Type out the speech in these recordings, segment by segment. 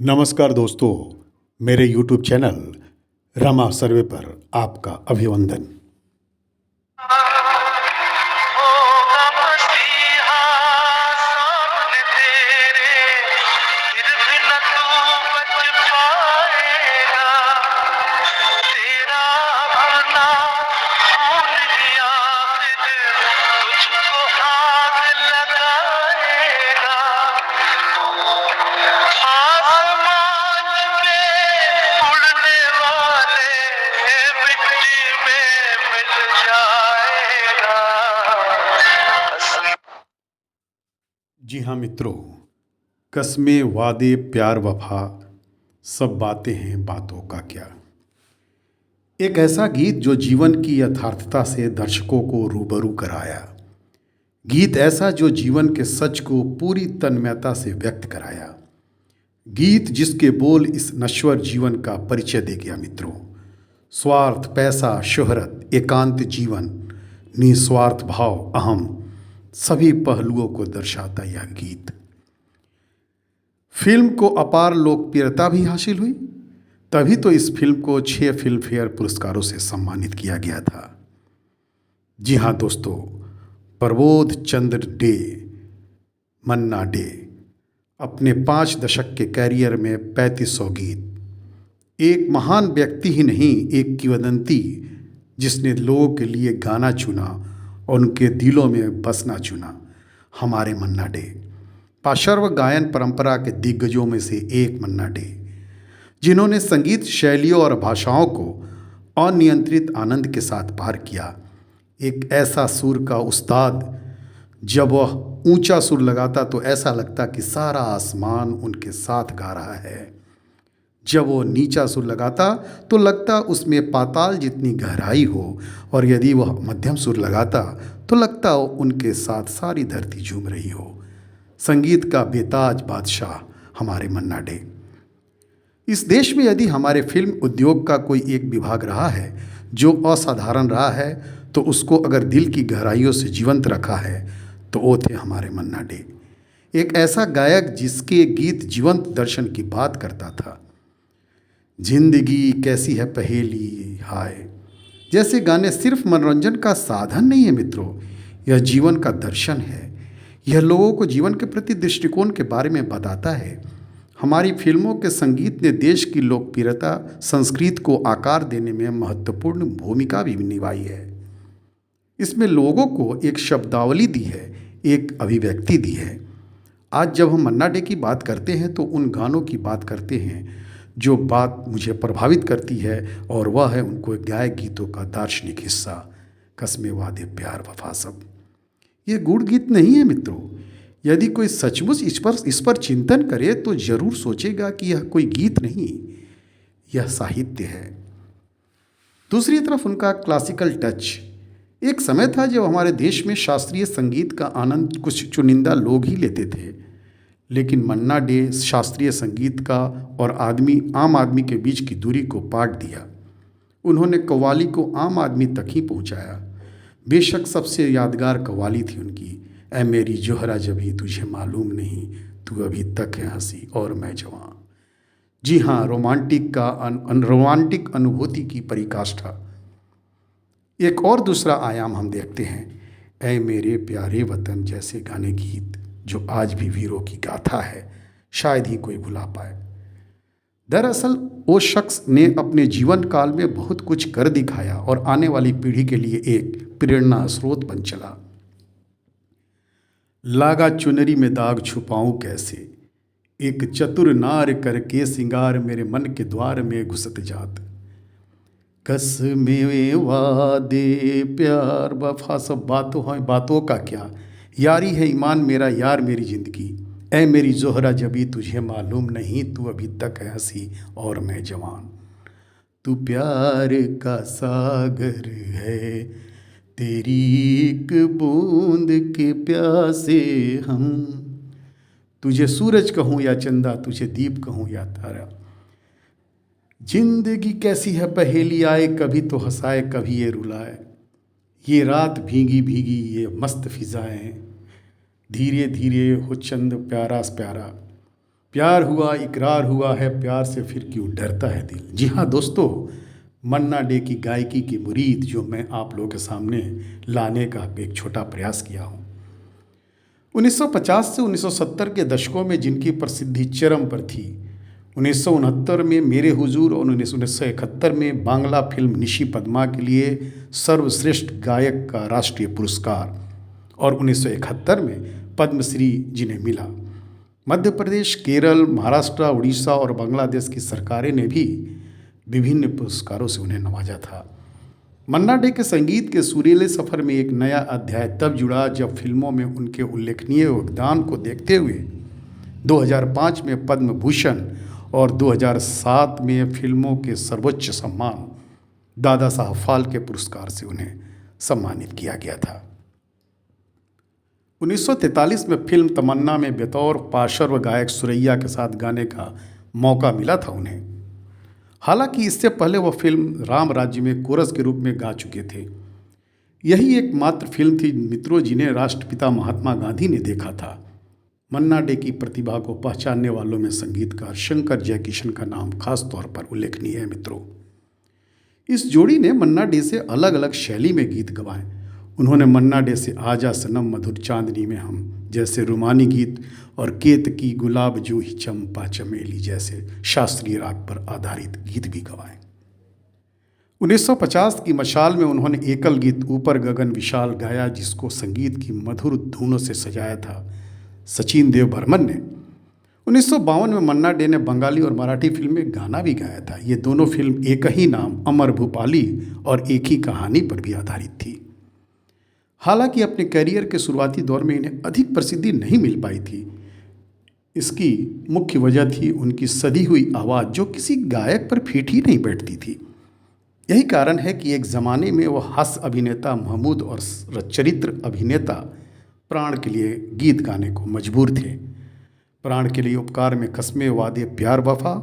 नमस्कार दोस्तों, मेरे YouTube चैनल रमा सर्वे पर आपका अभिवंदन। होगा मसीहा सामने तेरे, फिर भी न तू बच पाएगा। तेरा अपना खून ही आखिर तुझको आग लगाएगा। आसमान पे उड़ने वाले मिट्टी में मिल जाएगा। जी हाँ मित्रों, कस्में वादे प्यार वफा सब बातें हैं, बातों का क्या। एक ऐसा गीत जो जीवन की यथार्थता से दर्शकों को रूबरू कराया। गीत ऐसा जो जीवन के सच को पूरी तन्मयता से व्यक्त कराया। गीत जिसके बोल इस नश्वर जीवन का परिचय दे गया मित्रों। स्वार्थ, पैसा, शोहरत, एकांत जीवन, निस्वार्थ भाव, अहम, सभी पहलुओं को दर्शाता यह गीत। फिल्म को अपार लोकप्रियता भी हासिल हुई, तभी तो इस फिल्म को 6 फिल्म फेयर पुरस्कारों से सम्मानित किया गया था। जी हाँ दोस्तों, प्रबोध चंद्र डे, मन्ना डे अपने 5 दशक के कैरियर में 3500 गीत, एक महान व्यक्ति ही नहीं, एक किंवदंती जिसने लोगों के लिए गाना चुना और उनके दिलों में बसना चुना, हमारे मन्ना डे। पाशर्व गायन परंपरा के दिग्गजों में से एक मन्ना डे, जिन्होंने संगीत शैलियों और भाषाओं को अनियंत्रित आनंद के साथ पार किया। एक ऐसा सुर का उस्ताद, जब वह ऊंचा सुर लगाता तो ऐसा लगता कि सारा आसमान उनके साथ गा रहा है। जब वो नीचा सुर लगाता तो लगता उसमें पाताल जितनी गहराई हो, और यदि वह मध्यम सुर लगाता तो लगता उनके साथ सारी धरती झूम रही हो। संगीत का बेताज बादशाह हमारे मन्ना डे। इस देश में यदि हमारे फिल्म उद्योग का कोई एक विभाग रहा है जो असाधारण रहा है, तो उसको अगर दिल की गहराइयों से जीवंत रखा है तो वो थे हमारे मन्ना डे। एक ऐसा गायक जिसके गीत जीवंत दर्शन की बात करता था। जिंदगी कैसी है पहेली, हाय जैसे गाने सिर्फ मनोरंजन का साधन नहीं है मित्रों, यह जीवन का दर्शन है। यह लोगों को जीवन के प्रति दृष्टिकोण के बारे में बताता है। हमारी फिल्मों के संगीत ने देश की लोकप्रियता, संस्कृति को आकार देने में महत्वपूर्ण भूमिका भी निभाई है। इसमें लोगों को एक शब्दावली दी है, एक अभिव्यक्ति दी है। आज जब हम मन्ना डे की बात करते हैं तो उन गानों की बात करते हैं जो बात मुझे प्रभावित करती है, और वह है उनको गाए गीतों का दार्शनिक हिस्सा, कस्में वादे प्यार वफा सब। ये गुड़ गीत नहीं है मित्रों। यदि कोई सचमुच इस पर चिंतन करे तो जरूर सोचेगा कि यह कोई गीत नहीं, यह साहित्य है। दूसरी तरफ उनका क्लासिकल टच। एक समय था जब हमारे देश में शास्त्रीय संगीत का आनंद कुछ चुनिंदा लोग ही लेते थे, लेकिन मन्ना डे शास्त्रीय संगीत का और आम आदमी के बीच की दूरी को पाट दिया। उन्होंने कव्वाली को आम आदमी तक ही पहुंचाया। बेशक सबसे यादगार कव्वाली थी उनकी, ऐ मेरी जोहरा जबी तुझे मालूम नहीं, तू अभी तक है हंसी और मैं जवां। जी हाँ, रोमांटिक अनुभूति की परिकाष्ठा। एक और दूसरा आयाम हम देखते हैं, ऐ मेरे प्यारे वतन जैसे गाने गीत जो आज भी वीरों की गाथा है, शायद ही कोई भुला पाए। दरअसल वो शख्स ने अपने जीवन काल में बहुत कुछ कर दिखाया और आने वाली पीढ़ी के लिए एक प्रेरणा स्रोत बन चला। लागा चुनरी में दाग छुपाऊं कैसे, एक चतुर नार करके सिंगार मेरे मन के द्वार में घुसत जात। कसमें वादे प्यार वफा सब बातों हैं, बातों का क्या। यारी है ईमान मेरा यार मेरी जिंदगी, ऐ मेरी जोहरा जबी तुझे मालूम नहीं, तू अभी तक है हंसी और मैं जवान। तू प्यार का सागर है, तेरी एक बूंद के प्यासे हम। तुझे सूरज कहूँ या चंदा, तुझे दीप कहूँ या तारा। जिंदगी कैसी है पहेली, आए कभी तो हंसाए कभी ये रुलाए। ये रात भीगी भीगी ये मस्त फिजाएं, धीरे धीरे हो चंद प्यारा प्यारा। प्यार हुआ, इकरार हुआ है, प्यार से फिर क्यों डरता है दिल। जी हाँ दोस्तों, मन्ना डे की गायकी की मुरीद जो मैं आप लोगों के सामने लाने का एक छोटा प्रयास किया हूँ। 1950 से 1970 के दशकों में जिनकी प्रसिद्धि चरम पर थी, 1969 में मेरे हुजूर और 1971 में बांग्ला फिल्म निशी पद्मा के लिए सर्वश्रेष्ठ गायक का राष्ट्रीय पुरस्कार और 1971 में पद्मश्री जिन्हें मिला। मध्य प्रदेश, केरल, महाराष्ट्र, उड़ीसा और बांग्लादेश की सरकारें ने भी विभिन्न पुरस्कारों से उन्हें नवाजा था। मन्ना डे के संगीत के सुरीले सफ़र में एक नया अध्याय तब जुड़ा जब फिल्मों में उनके उल्लेखनीय योगदान को देखते हुए 2005 में पद्म भूषण और 2007 में फिल्मों के सर्वोच्च सम्मान दादा साहब फाल्के पुरस्कार से उन्हें सम्मानित किया गया था। 1943 में फिल्म तमन्ना में बतौर पार्श्व गायक सुरैया के साथ गाने का मौका मिला था उन्हें। हालांकि इससे पहले वह फिल्म राम राज्य में कोरस के रूप में गा चुके थे। यही एकमात्र फिल्म थी मित्रों जिन्हें राष्ट्रपिता महात्मा गांधी ने देखा था। मन्ना डे की प्रतिभा को पहचानने वालों में संगीतकार शंकर जयकिशन का नाम खास तौर पर उल्लेखनीय है। मित्रों, इस जोड़ी ने मन्ना डे से अलग अलग शैली में गीत गवाए। उन्होंने मन्ना डे से आजा सनम, मधुर चांदनी में हम जैसे रुमानी गीत और केत की गुलाब जूही चंपा चमेली जैसे शास्त्रीय राग पर आधारित गीत भी गवाए। 1950 की मशाल में उन्होंने एकल गीत ऊपर गगन विशाल गाया, जिसको संगीत की मधुर धुनों से सजाया था सचिन देव बर्मन ने। 1952 में मन्ना डे ने बंगाली और मराठी फिल्म में गाना भी गाया था। ये दोनों फिल्म एक ही नाम अमर भूपाली और एक ही कहानी पर भी आधारित थी। हालांकि अपने करियर के शुरुआती दौर में इन्हें अधिक प्रसिद्धि नहीं मिल पाई थी। इसकी मुख्य वजह थी उनकी सधी हुई आवाज़ जो किसी गायक पर फिट ही नहीं बैठती थी। यही कारण है कि एक ज़माने में वह हास्य अभिनेता महमूद और चरित्र अभिनेता प्राण के लिए गीत गाने को मजबूर थे। प्राण के लिए उपकार में कस्मे वादे प्यार वफा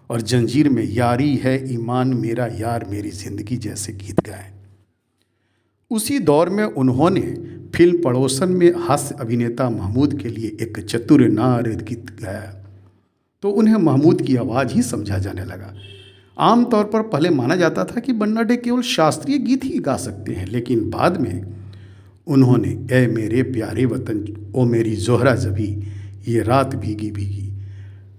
और जंजीर में यारी है ईमान मेरा यार मेरी ज़िंदगी जैसे गीत गाए। उसी दौर में उन्होंने फिल्म पड़ोसन में हास्य अभिनेता महमूद के लिए एक चतुर नार गीत गाया, तो उन्हें महमूद की आवाज़ ही समझा जाने लगा। आमतौर पर पहले माना जाता था कि मन्ना डे केवल शास्त्रीय गीत ही गा सकते हैं, लेकिन बाद में उन्होंने ए मेरे प्यारे वतन, ओ मेरी जोहरा जबी, ये रात भीगी भीगी,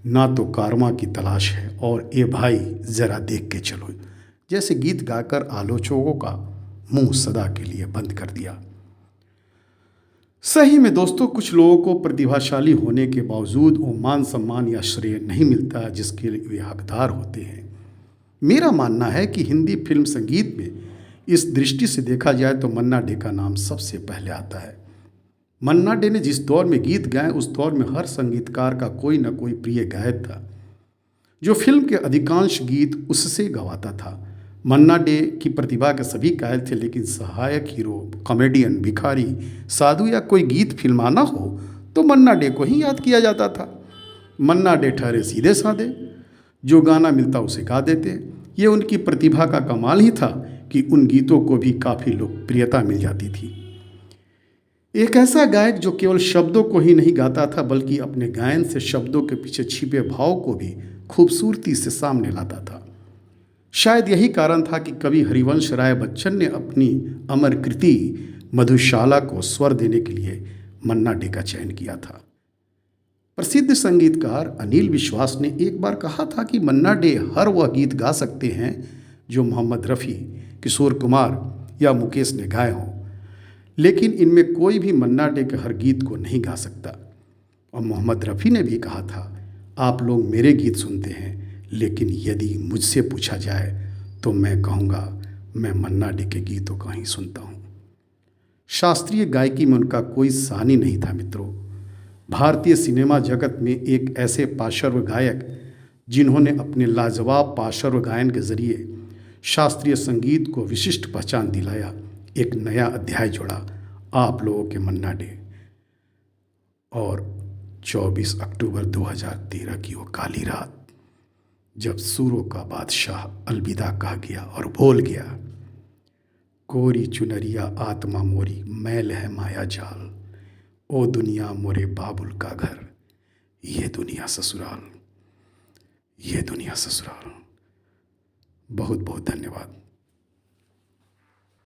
ना तो कारमा की तलाश है और ए भाई ज़रा देख के चलो जैसे गीत गाकर आलोचकों का मुंह सदा के लिए बंद कर दिया। सही में दोस्तों, कुछ लोगों को प्रतिभाशाली होने के बावजूद वो मान सम्मान या श्रेय नहीं मिलता जिसके लिए वे हकदार होते हैं। मेरा मानना है कि हिंदी फिल्म संगीत में इस दृष्टि से देखा जाए तो मन्ना डे का नाम सबसे पहले आता है। मन्ना डे ने जिस दौर में गीत गाए उस दौर में हर संगीतकार का कोई न कोई प्रिय गायक था जो फिल्म के अधिकांश गीत उससे गवाता था। मन्ना डे की प्रतिभा के सभी कायल थे, लेकिन सहायक हीरो, कॉमेडियन, भिखारी, साधु या कोई गीत फिल्माना हो तो मन्ना डे को ही याद किया जाता था। मन्ना डे ठहरे सीधे साधे, जो गाना मिलता उसे गा देते। ये उनकी प्रतिभा का कमाल ही था कि उन गीतों को भी काफ़ी लोकप्रियता मिल जाती थी। एक ऐसा गायक जो केवल शब्दों को ही नहीं गाता था बल्कि अपने गायन से शब्दों के पीछे छिपे भाव को भी खूबसूरती से सामने लाता था। शायद यही कारण था कि कवि हरिवंश राय बच्चन ने अपनी अमर कृति मधुशाला को स्वर देने के लिए मन्ना डे का चयन किया था। प्रसिद्ध संगीतकार अनिल विश्वास ने एक बार कहा था कि मन्ना डे हर वह गीत गा सकते हैं जो मोहम्मद रफ़ी, किशोर कुमार या मुकेश ने गाए हों, लेकिन इनमें कोई भी मन्ना डे के हर गीत को नहीं गा सकता। और मोहम्मद रफ़ी ने भी कहा था, आप लोग मेरे गीत सुनते हैं, लेकिन यदि मुझसे पूछा जाए तो मैं कहूँगा मैं मन्ना डे के गीतों को ही सुनता हूँ। शास्त्रीय गायकी में उनका कोई सानी नहीं था। मित्रों, भारतीय सिनेमा जगत में एक ऐसे पार्श्व गायक जिन्होंने अपने लाजवाब पार्श्व गायन के जरिए शास्त्रीय संगीत को विशिष्ट पहचान दिलाया, एक नया अध्याय जोड़ा, आप लोगों के मन्ना डे। और 24 अक्टूबर 2013 की वो काली रात जब सूरों का बादशाह अलविदा कह गया और बोल गया, कोरी चुनरिया आत्मा मोरी मैल है माया जाल, ओ दुनिया मोरे बाबुल का घर, ये दुनिया ससुराल, ये दुनिया ससुराल। बहुत बहुत धन्यवाद।